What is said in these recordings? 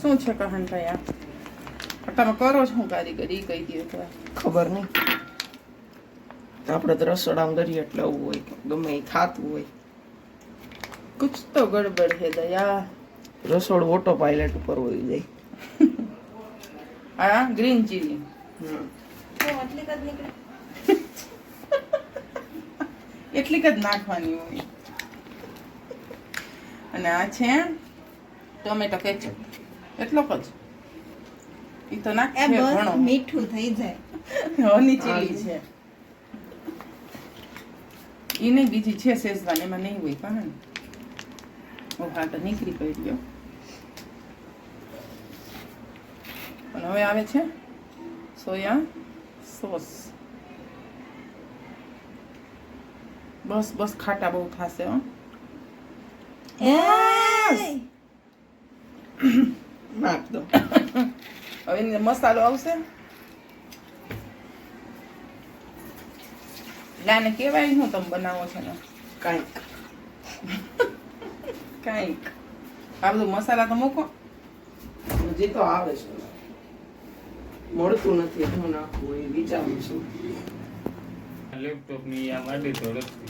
શું છે કહાન ભાઈ આ તમે કરો છો હું કારીગરી કહી દે તો ખબર નહીં, આપણે તો રસોડામાં કરીએ એટલે આવું હોય, ગમે એ થતું હોય. કુછ તો ગડબડ હે દયા. રસોડું ઓટો પાયલટ ઉપર હોય જાય. આ ગ્રીન ચીલી એટલી જ નાખવાની હોય. અને આ છે ટોમેટો કેચઅપ, એટલો જ. ઈ તો નાખે ઘણો, મીઠું થઈ જાય. હની ચીલી છે ઈ નહીં, બીજી છે શેઝવાન, એમાં નહીં હોય કાન. ઓ હા તો નીકળી પડ્યો. પણ હવે આવે છે સોયા સોસ. બસ બસ ખાટા બહુ થશે હો. નાખ દો. હવે એની મસાલો આવશે. લાને કેવાય હું તમે બનાવો છો ને કાંઈક કાંઈક આ બધું મસાલા તો મૂકો. હજી તો આવે છે, મળતું નથી. શું નાખવું એ વિચારું છું.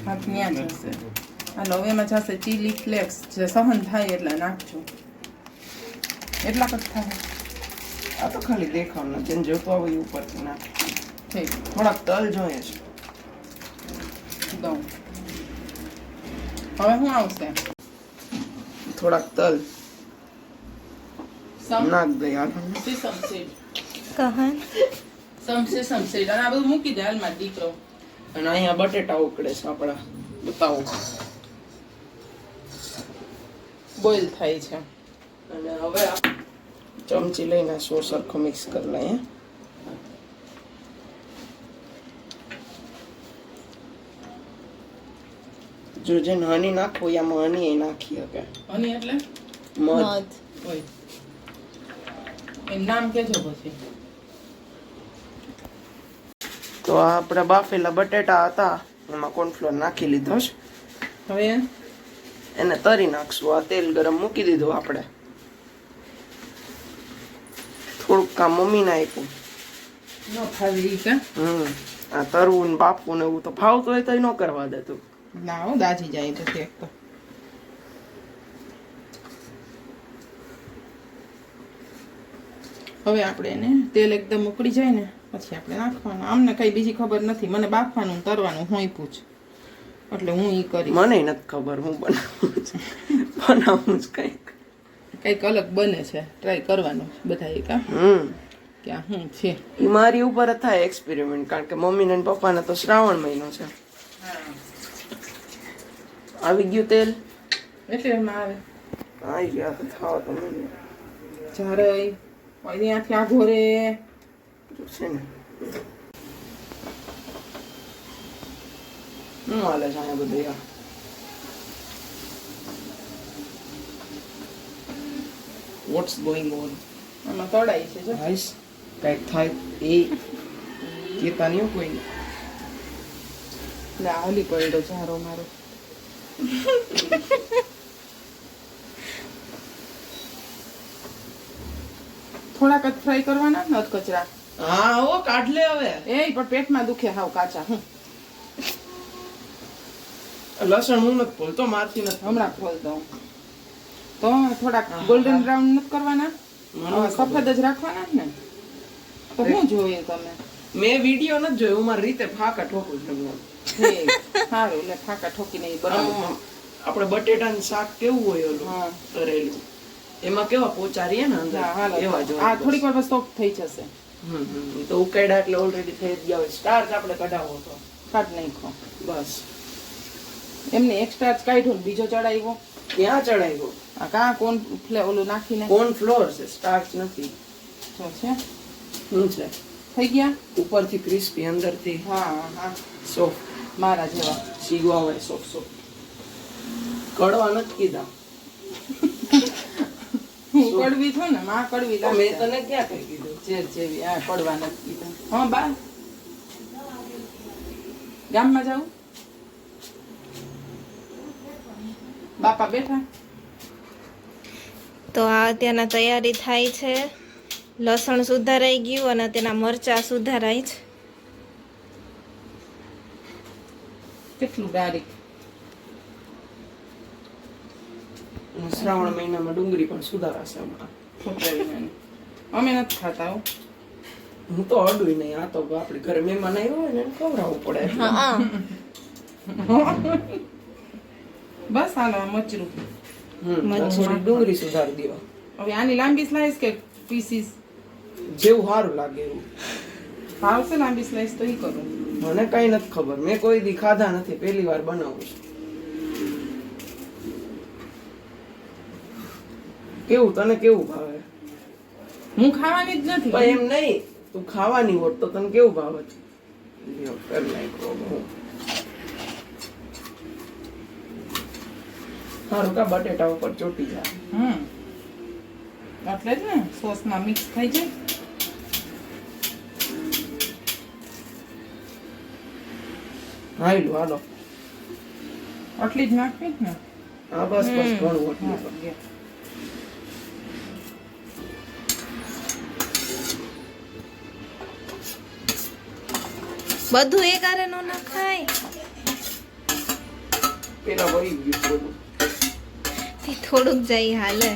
હાથ ન્યા જશે. હાલો હવે એમાં જશે ચીલી ફ્લેક્સ, જે સહન થાય એટલે નાખજો. એટલા જ થાય. આ તો ખાલી દેખાવ જેને જોતું આવે એ ઉપરથી નાખે. ઠીક, થોડાક તલ જોઈએ છે. દઉં. હવે શું આવશે? થોડાક તલ સમ નાખ દે. હાલ સીસમ સીડ, કહન સીસમ સીડ અને આ બધું મૂકી દે હાલમાં દીકરો. અને અહીંયા બટેટા ઉકળે છે આપણા. બતાવો. બોઇલ થાય છે. અને હવે ચમચી લઈને સોસ સરખો મિક્સ કરી લઈએ. જો જેને હની નાખવું એમાં હની એ નાખી શકે. હની એટલે મધ. હોય એનું નામ કેજો પછી. તો આ આપણે બાફેલા બટેટા હતા, એમાં કોર્નફ્લોર નાખી લીધો છે. હવે એને તરી નાખશું. આ તેલ ગરમ મૂકી દીધું આપણે. થોડુંક કામ મમ્મીને આપ્યું. ન ખાવી કે આ તરવું ને બાફવું ને એવું તો ફાવતું હોય તો ન કરવા દેતું. ના હો દાજી જાય પછી એક તો. હવે આપણે એને તેલ એકદમ ઉકળી જાય ને પછી આપણે નાખવાનું. આમને કઈ બીજી ખબર નથી, મને બાફવાનું તરવાનું હું પૂછ એટલે હું ઈ કરી. મને નથી ખબર હું બનાવું જ કઈક અલગ બને છે, ટ્રાય કરવાનું બધા એક કે આ શું છે. એ મારી ઉપર જ થાય એક્સપેરિમેન્ટ, કારણ કે મમ્મી ને પપ્પાને તો શ્રાવણ મહિનો છે. આવી ગયું તેલ એટલે એમાં આવે આવી ગયા તો ખાવા તો મળે. જ્યારે અહીંયાથી આઘો રે છે ને હું હાલે છે અહીંયા બધું યાર. Watts going on? આમાં તળાઈ છે જો. ગાઈસ કઈક થાય એ કેતા નહીં કોઈ. લે હાલી પડ્યો ચારો મારો. થોડાક જ ફ્રાય કરવાના ને કચરા. હા ઓ કાઢ લે હવે. એ પણ પેટમાં દુખે હાવ કાચા. લસણ હું નથી બોલતો, મારથી નથી. હમણાં ખોલ દઉં તો થોડાક ગોલ્ડન બ્રાઉન નથી કરવાના, સફેદ જ રાખવાના ને. તો શું જોઈએ તમે? મેં વિડીયો નથી જોયો, હું મારી રીતે ફાકા ઠોકું છું. સારું એટલે ફાકા ઠોકીને એ બનાવું. આપણે બટેટાનું શાક કેવું હોય ઓલું તરેલું, એમાં કેવા પોચા રહીએ ને અંદર એવા જ. આ થોડીક વાર સોફ્ટ થઈ જશે. તો ઉકેડા એટલે ઓલરેડી થઈ જ ગયા હોય. સ્ટાર્ચ આપણે કઢાવો તો કાઢ નાખો બસ. એમને એક સ્ટાર્ચ કાઢ્યો ને બીજો ચડાવ્યો. ક્યાં ચડાવ્યો? આ કા કોન ઓલું નાખીને. કોર્ન ફ્લોર છે, સ્ટાર્ચ નથી. શું છે? શું છે? થઈ ગયા ઉપરથી ક્રિસ્પી, અંદરથી હા સોફ્ટ. મારા જેવા સીગવા હોય સોફ્ટ સોફ્ટ. કડવા નથી કીધા. હું કડવી છું ને, માં કડવી લાગે. મેં તને ક્યાં કઈ કીધું? ઝેર જેવી. આ કડવા નથી કીધા. હા બા ગામમાં જાઉં. બાપા બેઠા. તો આ અત્યારના તૈયારી થાય છે. લસણ સુધારાઈ ગયું અને તેના મરચાં સુધારાય છે. કેટલું બારીક. શ્રાવણ મહિનામાં ડુંગળી પણ સુધારાશે હમણાં. ફોટાવીને અમે નથી ખાતા હો. હું તો અડું નહીં, આ તો આપણે ઘરે મહેમાન આવ્યો હોય ને એને ખવડાવવું પડે એટલે. હા બસ હાલો આ મચરું. થોડી ડુંગળી સુધારી દેવા. હવે આની લાંબી સ્લાઈસ કે પીસીસ જેવું સારું લાગે એવું. ભાવશે લાંબી સ્લાઈસ તો ઈ કરું. મને કઈ નથી ખબર, મેં કોઈ દી ખાધા નથી, પહેલી વાર બનાવું છું. કેવું તને કેવું ભાવે? હું ખાવાની જ નથી. પણ એમ નહીં, તું ખાવાની હોત તો તને કેવું ભાવે છે? લ્યો, કરી નાખ્યો હું. સારું કા બટેટા ઉપર ચોટી જાય. એટલે જ ને સોસમાં મિક્સ થઈ જાય. હાલો હાલો, આટલી જ નાખવી જ ને. હા બસ બસ ઘણું એટલું. બધું એક આરે નો નખાય. પેલા વળી ગયું બધું. તે થોડુંક જાય હાલે.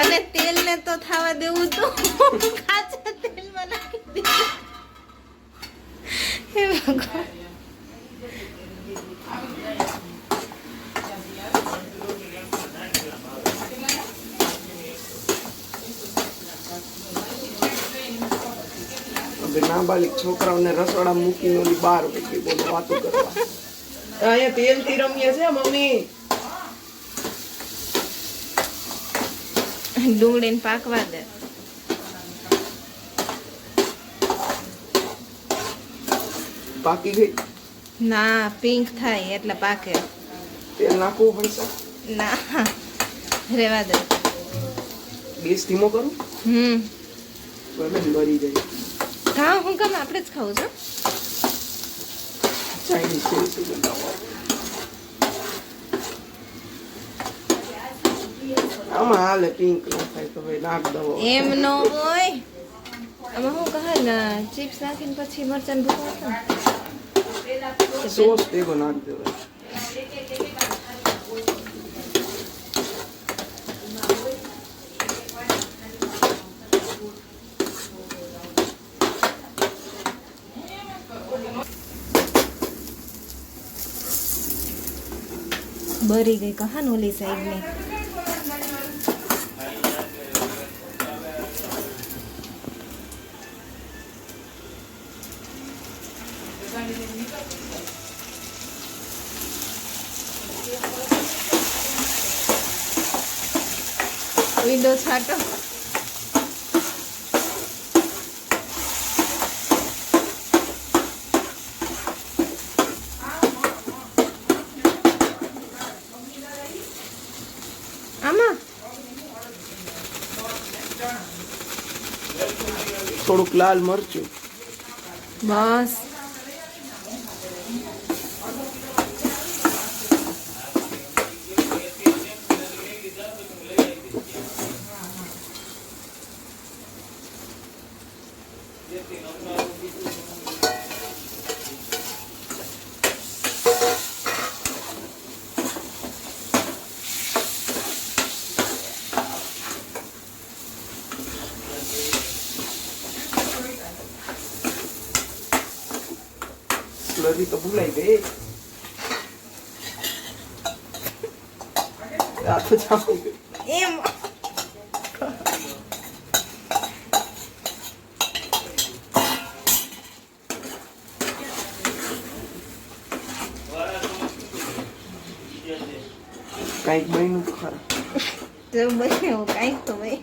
અને તેલ ને તો થાવા દેવું તો કાચા તેલમાં નાખી દીધું. હે ભગવાન. નાબાલિક છોકરાઓને રસોડા મૂકીને ઓલી બહાર વહી ગઈ બોલો વાતો કરવા. અહીંયા તેલ થી રમીએ છે મમ્મી. ડુંગળીને પાકવા દે. પાકી ગઈ. ના પિંક થાય એટલે પાકે. તેલ નાખવું પડશે. ના રેવા દે. ગેસ ધીમો કરું. બરાબર મરી જાય. હા હું કામ આપણે જ ખાવું છું. ચાઇનીઝ તેલ થી બનાવો. આમાં હાલે પિંક ન થાય તો ભાઈ નાખ દો. એમ ન હોય. આમાં હું કહે ને ચિપ્સ નાખીને પછી મરચાં ભૂકો. સોસ ભેગો નાખ દેવો. બરી ગઈ કહાન ઓલી સાઈડ ની. વિડો છાટો. આમાં થોડુંક લાલ મરચું. બસ સ્લરી તો ભૂલાઈ ગઈ. આ તો જામી ગયું. એમ કાંઈક બન્યું તો ખરા. જો બન્યું કાંઈક તો ભાઈ.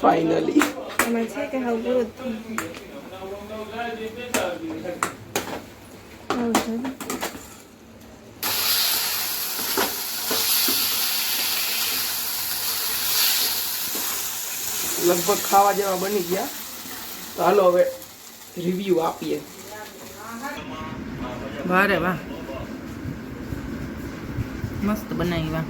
ફાઇનલી એમાં છે કે હવે પૂરું જ થયું. આવું છે. લગભગ ખાવા જેવા બની ગયા. તો હાલો હવે રિવ્યુ આપીએ. વારે વાહ મસ્ત બનાવી વાહ.